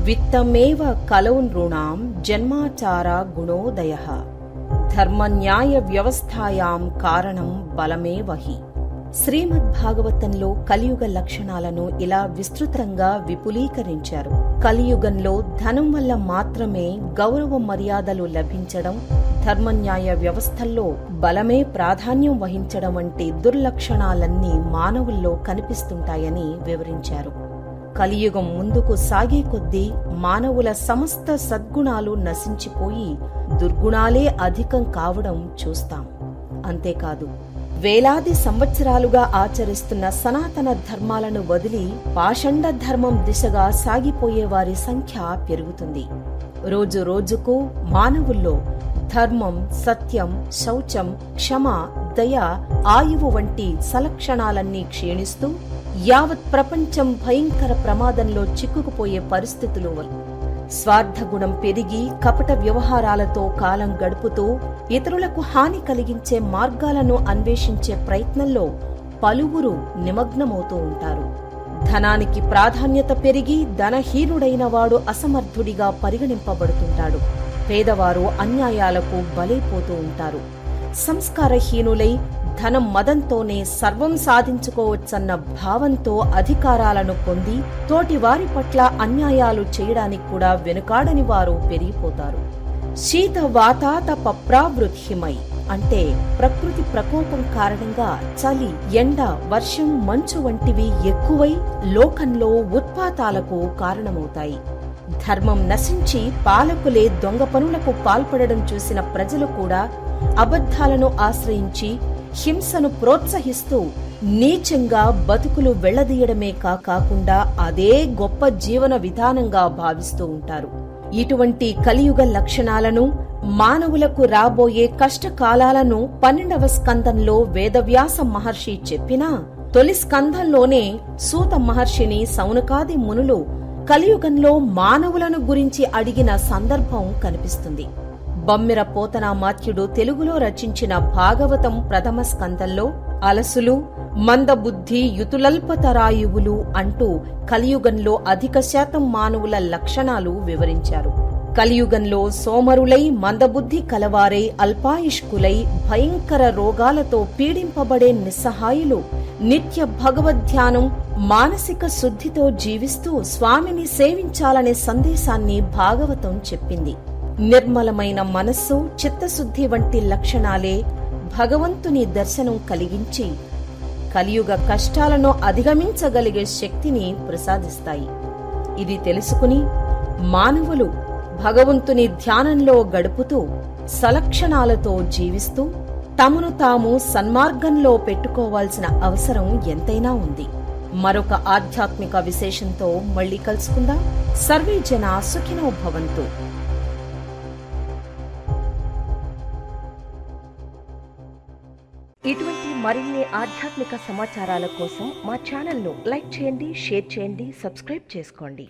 విత్తమేవ కలౌ నృణాం జన్మాచార గుణోదయః ధర్మన్యాయ వ్యవస్థాయాం కారణం బలమేవ హి. శ్రీమద్భాగవతంలో కలియుగ లక్షణాలను ఇలా విస్తృతంగా విపులీకరించారు. కలియుగంలో ధనం వల్ల మాత్రమే గౌరవ మర్యాదలు లభించడం, ధర్మన్యాయ వ్యవస్థల్లో బలమే ప్రాధాన్యం వహించడం వంటి దుర్లక్షణాలన్నీ మానవుల్లో కనిపిస్తుంటాయని వివరించారు. కలియుగం ముందుకు సాగే కొద్దీ మానవుల సమస్త సద్గుణాలు నశించిపోయి దుర్గుణాలే అధికం కావడం చూస్తాం. అంతేకాదు, వేలాది సంవత్సరాలుగా ఆచరిస్తున్న సనాతన ధర్మాలను వదిలి పాషండ ధర్మం దిశగా సాగిపోయే వారి సంఖ్య పెరుగుతుంది. రోజు రోజుకు మానవుల్లో ధర్మం, సత్యం, శౌచం, క్షమ, దయ, ఆయువు వంటి సలక్షణాలన్నీ క్షీణిస్తూ యావత్ ప్రపంచం భయంకర ప్రమాదంలో చిక్కుకుపోయే పరిస్థితులు, స్వార్థగుణం పెరిగి కపట వ్యవహారాలతో కాలం గడుపుతూ ఇతరులకు హాని కలిగించే మార్గాలను అన్వేషించే ప్రయత్నంలో పలువురు నిమగ్నమవుతూ ఉంటారు. ధనానికి ప్రాధాన్యత పెరిగి ధనహీనుడైన వాడు అసమర్థుడిగా పరిగణింపబడుతుంటాడు. పేదవారు అన్యాయాలకు బలైపోతూ ఉంటారు. సంస్కారహీనులై ధనం మదంతోనే సర్వం సాధించుకోవచ్చన్న భావంతో అధికారాలను పొంది తోటి వారి పట్ల అన్యాయాలు చేయడానికి కూడా వెనుకాడని వారు పెరిగిపోతారు. శీత వాతాతప ప్రావృద్ధిమై అంటే ప్రకృతి ప్రకోపం కారణంగా చలి, ఎండ, వర్షం, మంచు వంటివి ఎక్కువై లోకంలో ఉత్పాతాలకు కారణమవుతాయి. ధర్మం నశించి పాలకులే దొంగ పనులకు పాల్పడడం చూసిన ప్రజలు కూడా అబద్ధాలను ఆశ్రయించి హింసను ప్రోత్సహిస్తూ నీచంగా బతుకులు వెళ్లదీయడమే కాకుండా అదే గొప్ప జీవన విధానంగా భావిస్తూ ఉంటారు. ఇటువంటి కలియుగ లక్షణాలను, మానవులకు రాబోయే కష్టకాలాలను 12వ స్కందంలో వేదవ్యాస మహర్షి చెప్పినా, తొలి స్కందంలోనే సూత మహర్షిని సౌనకాది మునులు కలియుగంలో మానవులను గురించి అడిగిన సందర్భం కనిపిస్తుంది. బమ్మెర పోతనామాత్యుడు తెలుగులో రచించిన భాగవతం ప్రథమ స్కందంలో అలసులు, మందబుద్ధి, యుతులల్పతరాయువులు అంటూ కలియుగంలో అధిక శాతం మానవుల లక్షణాలు వివరించారు. కలియుగంలో సోమరులై, మందబుద్ధి కలవారై, అల్పాయుష్కులై, భయంకర రోగాలతో పీడింపబడే నిస్సహాయులు నిత్య భగవద్ధ్యానం, మానసిక శుద్ధితో జీవిస్తూ స్వామిని సేవించాలనే సందేశాన్ని భాగవతం చెప్పింది. నిర్మలమైన మనస్సు, చిత్తశుద్ధి వంటి లక్షణాలే భగవంతుని దర్శనం కలిగించి కలియుగ కష్టాలను అధిగమించగలిగే శక్తిని ప్రసాదిస్తాయి. ఇది తెలుసుకుని మానవులు భగవంతుని ధ్యానంలో గడుపుతూ సలక్షణాలతో జీవిస్తూ తమను తాము సన్మార్గంలో పెట్టుకోవాల్సిన అవసరం ఎంతైనా ఉంది. మరొక ఆధ్యాత్మిక విశేషంతో మళ్లీ కలుసుకుందాం. సర్వే జనా సుఖినో భవంతు. ఇటువంటి మరిన్ని ఆధ్యాత్మిక సమాచారాల కోసం మా ఛానల్ను లైక్ చేయండి, షేర్ చేయండి, సబ్స్క్రైబ్ చేసుకోండి.